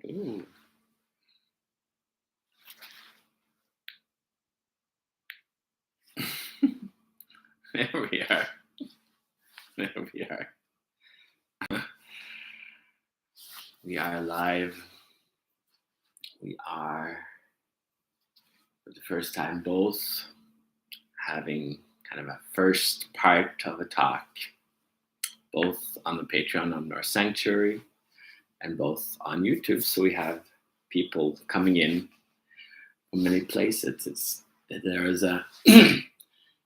Ooh. There we are. There we are. We are live. We are, for the first time, both having kind of a first part of a talk, both on the Patreon of North Sanctuary and both on YouTube. So we have people coming in from many places. There is a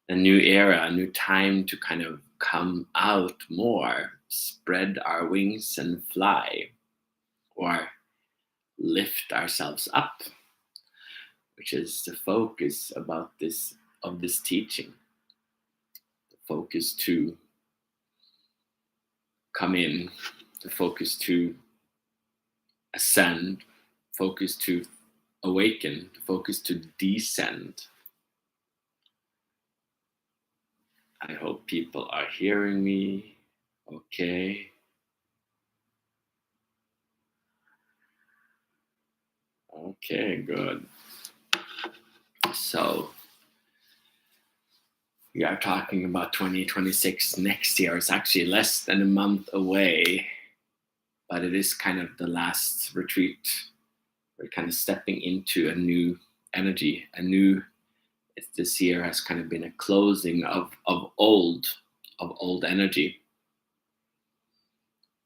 a new era, a new time to kind of come out more, spread our wings and fly, or lift ourselves up, which is the focus about this of this teaching. The focus to come in, the focus to ascend, focus to awaken, the focus to descend. I hope people are hearing me. Okay. Okay, good. So we are talking about 2026 next year. It's actually less than a month away, but it is kind of the last retreat. We're kind of stepping into a new energy, this year has kind of been a closing of old energy.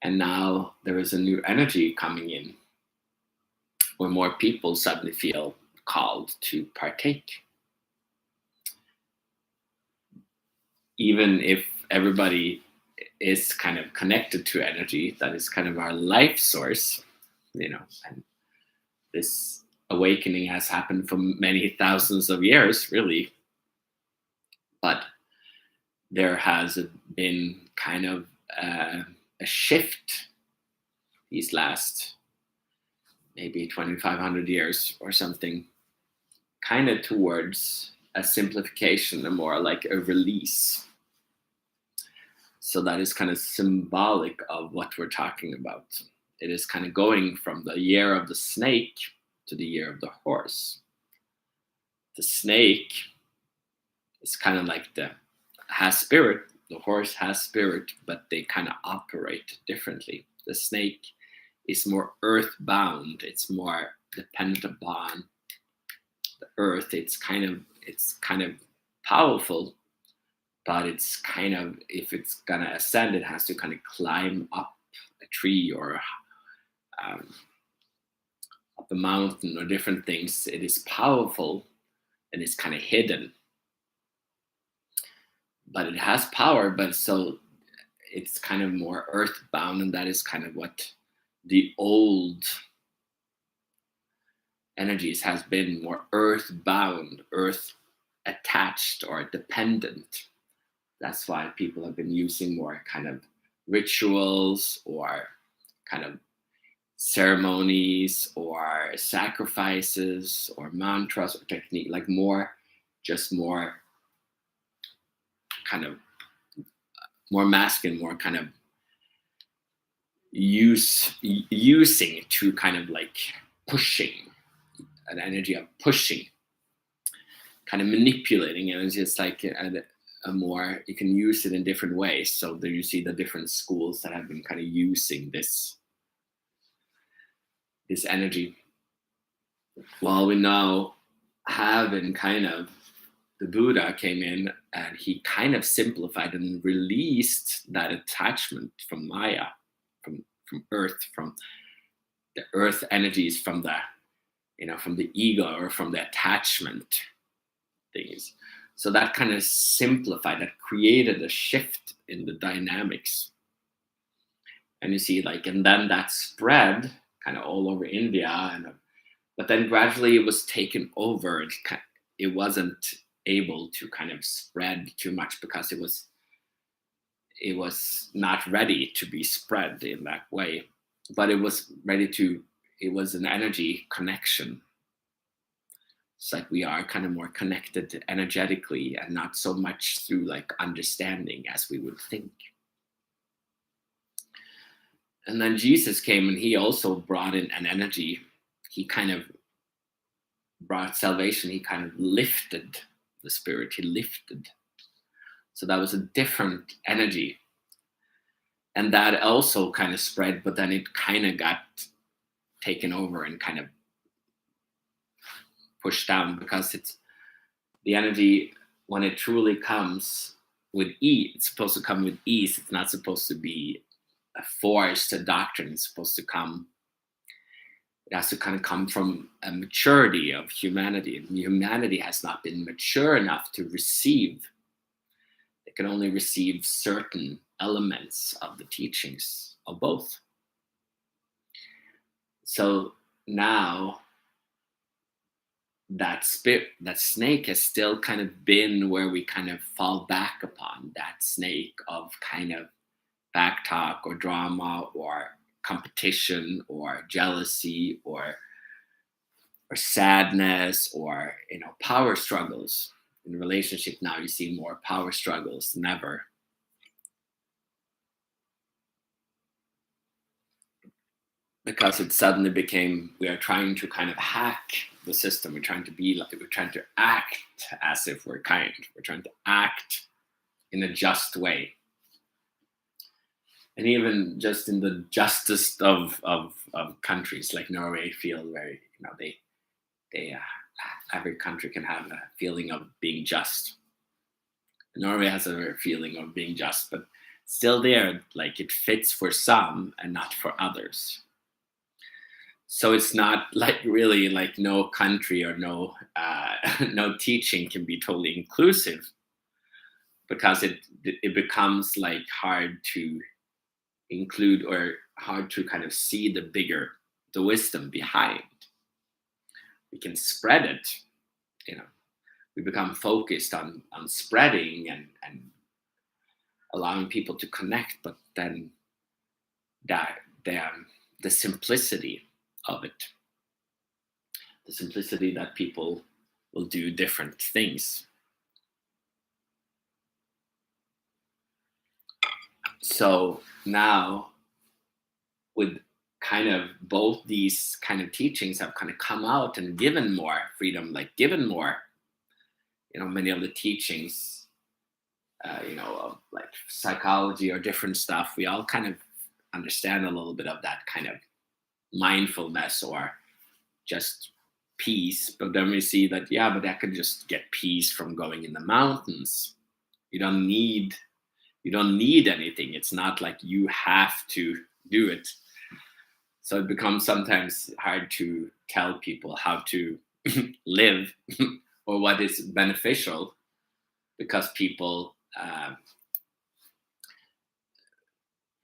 And now there is a new energy coming in where more people suddenly feel called to partake. Even if everybody is kind of connected to energy, that is kind of our life source, and this awakening has happened for many thousands of years, really. But there has been kind of a shift these last maybe 2,500 years or something, kind of towards a simplification and more like a release. So that is kind of symbolic of what we're talking about. It is kind of going from the year of the snake to the year of the horse. The snake is kind of like has spirit. The horse has spirit, but they kind of operate differently. The snake is more earthbound. It's more dependent upon the earth. It's kind of powerful, but it's kind of, if it's gonna ascend, it has to kind of climb up a tree or up a mountain or different things. It is powerful and it's kind of hidden, but it has power. But so it's kind of more earthbound, and that is kind of what the old energies has been, more earthbound, earth attached or dependent. That's why people have been using more kind of rituals or kind of ceremonies or sacrifices or mantras or technique, like more kind of more masculine, more kind of using to kind of like pushing, an energy of pushing, kind of manipulating energy. It's like a more, you can use it in different ways. So there you see the different schools that have been kind of using this energy. While we now have, and kind of, the Buddha came in and he kind of simplified and released that attachment from Maya, from earth, from the earth energies, from the from the ego or from the attachment things. So that kind of simplified, that created a shift in the dynamics. And you see, like, and then that spread kind of all over India, but then gradually it was taken over. It wasn't able to kind of spread too much because it was not ready to be spread in that way. But it was ready to. It was an energy connection. It's like we are kind of more connected energetically and not so much through like understanding as we would think. And then Jesus came and he also brought in an energy. He kind of brought salvation. He kind of lifted the spirit. He lifted. So that was a different energy. And that also kind of spread, but then it kind of got taken over and kind of pushed down, because it's the energy, when it truly comes with ease, it's supposed to come with ease. It's not supposed to be a forced doctrine. It's supposed to come, it has to kind of come from a maturity of humanity. And humanity has not been mature enough to receive. It can only receive certain elements of the teachings of both. So now that snake has still kind of been where we kind of fall back upon that snake of kind of back talk or drama or competition or jealousy or sadness or power struggles. In relationship now you see more power struggles than ever. Because it suddenly became, we are trying to kind of hack the system. We're trying to act as if we're kind. We're trying to act in a just way. And even just in the justest of countries like Norway feel very, every country can have a feeling of being just. Norway has a feeling of being just, but still there, like it fits for some and not for others. So it's not like really like no country or no no teaching can be totally inclusive, because it becomes like hard to include or hard to kind of see the wisdom behind. We can spread it, we become focused on spreading and allowing people to connect, but then the simplicity of it, the simplicity that people will do different things. So now with kind of both these kind of teachings have kind of come out and given more freedom, like given more, many of the teachings, of like psychology or different stuff, we all kind of understand a little bit of that kind of mindfulness or just peace. But then we see that, but that could just get peace from going in the mountains. You don't need anything. It's not like you have to do it. So it becomes sometimes hard to tell people how to live or what is beneficial, because people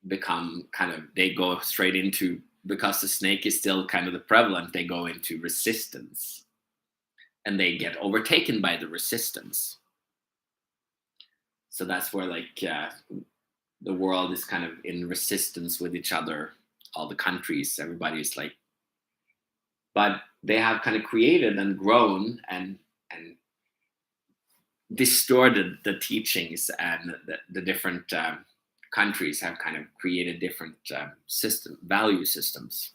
become kind of, they go straight into, because the snake is still kind of the prevalent, they go into resistance and they get overtaken by the resistance. So that's where like the world is kind of in resistance with each other. All the countries, everybody's like, but they have kind of created and grown and distorted the teachings, and the different countries have kind of created different value systems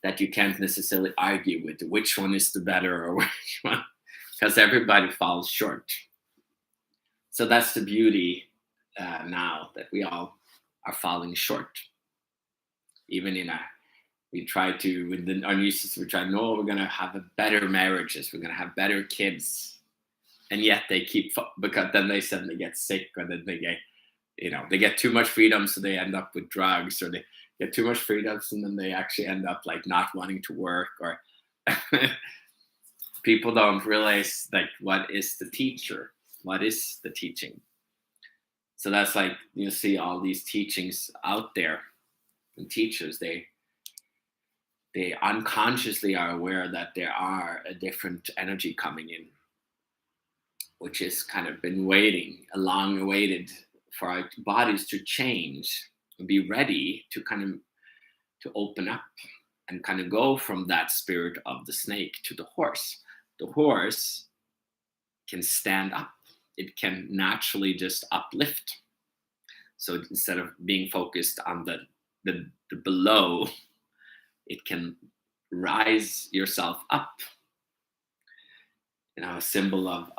that you can't necessarily argue with which one is the better or which one, because everybody falls short. So that's the beauty now, that we all are falling short. Even we try to, with our new system, we try, no, we're going to have better marriages, we're going to have better kids. And yet they keep, because then they suddenly get sick, or then they get, they get too much freedom, so they end up with drugs, or they get too much freedom, and then they actually end up like not wanting to work, or people don't realize like what is the teacher, what is the teaching. So that's like, you see all these teachings out there, and teachers, they unconsciously are aware that there are a different energy coming in, which has kind of been long awaited for our bodies to change and be ready to kind of to open up and kind of go from that spirit of the snake to the horse. The horse can stand up. It can naturally just uplift. So instead of being focused on the below, it can rise yourself up. A symbol of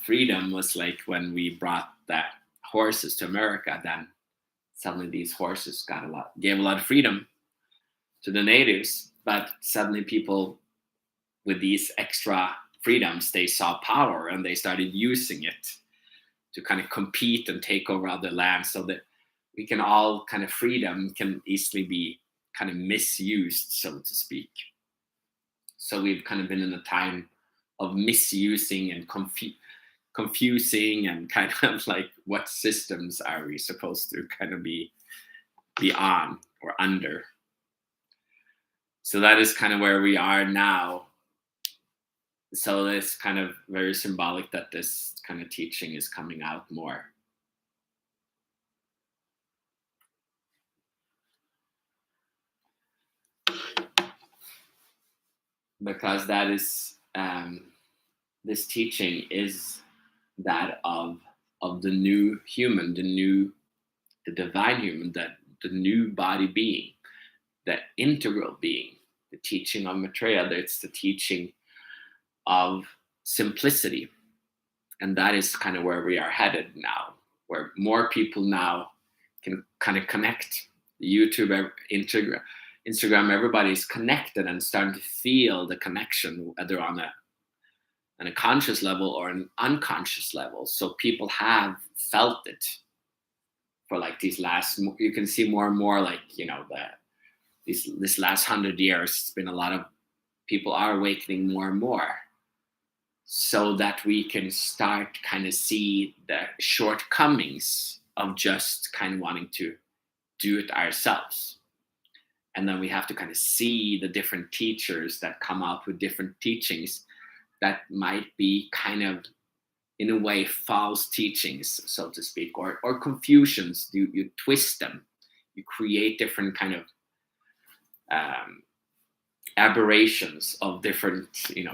freedom was like when we brought the horses to America. Then suddenly these horses gave a lot of freedom to the natives, but suddenly people with these extra freedoms, they saw power and they started using it to kind of compete and take over other lands, so that we can all kind of freedom can easily be kind of misused, so to speak. So we've kind of been in a time of misusing and confusing and kind of like, what systems are we supposed to kind of be on or under? So that is kind of where we are now. So it's kind of very symbolic that this kind of teaching is coming out more. Because that is, this teaching is that of the new human, the divine human, the new body being, the integral being, the teaching of Maitreya. It's the teaching of simplicity, and that is kind of where we are headed now, where more people now can kind of connect. YouTube, Instagram, everybody's connected and starting to feel the connection, whether on a conscious level or an unconscious level. So people have felt it for like these last, you can see more and more, like, this last 100 years, it's been a lot of people are awakening more and more, so that we can start kind of see the shortcomings of just kind of wanting to do it ourselves. And then we have to kind of see the different teachers that come out with different teachings that might be kind of, in a way, false teachings, so to speak, or confusions. You twist them, you create different kind of aberrations of different,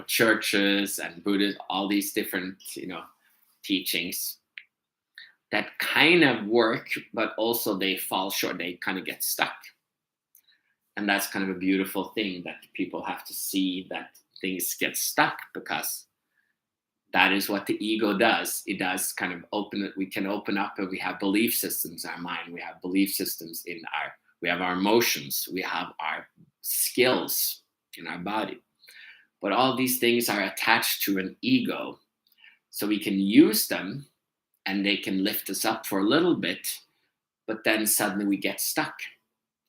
churches and Buddhists, all these different, teachings that kind of work, but also they fall short. They kind of get stuck. And that's kind of a beautiful thing, that people have to see that things get stuck, because that is what the ego does. It does kind of open it. We can open up, and we have belief systems in our mind. We have belief systems we have our emotions. We have our skills in our body. But all these things are attached to an ego. So we can use them and they can lift us up for a little bit, but then suddenly we get stuck.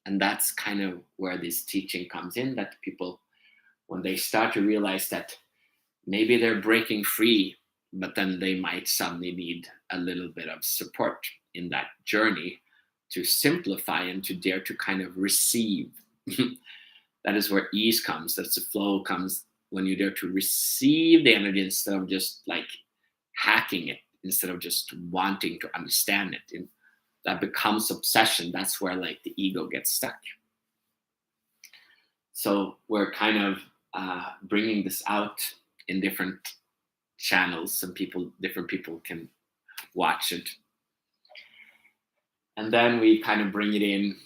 And that's kind of where this teaching comes in, that people, when they start to realize that maybe they're breaking free, but then they might suddenly need a little bit of support in that journey to simplify and to dare to kind of receive. That is where ease comes. That's the flow comes when you dare to receive the energy instead of just like hacking it, instead of just wanting to understand it. And that becomes obsession. That's where like the ego gets stuck. So we're kind of bringing this out in different channels, and different people can watch it. And then we kind of bring it in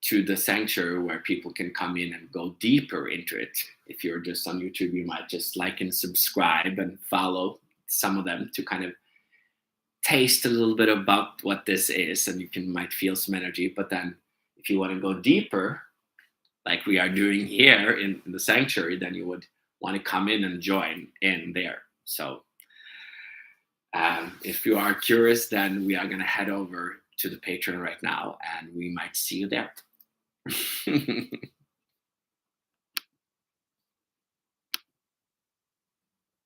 to the sanctuary, where people can come in and go deeper into it. If you're just on YouTube, you might just like and subscribe and follow some of them to kind of taste a little bit about what this is, and you might feel some energy. But then if you want to go deeper, like we are doing here in the sanctuary, then you would want to come in and join in there. So if you are curious, then we are going to head over to the Patreon right now, and we might see you there.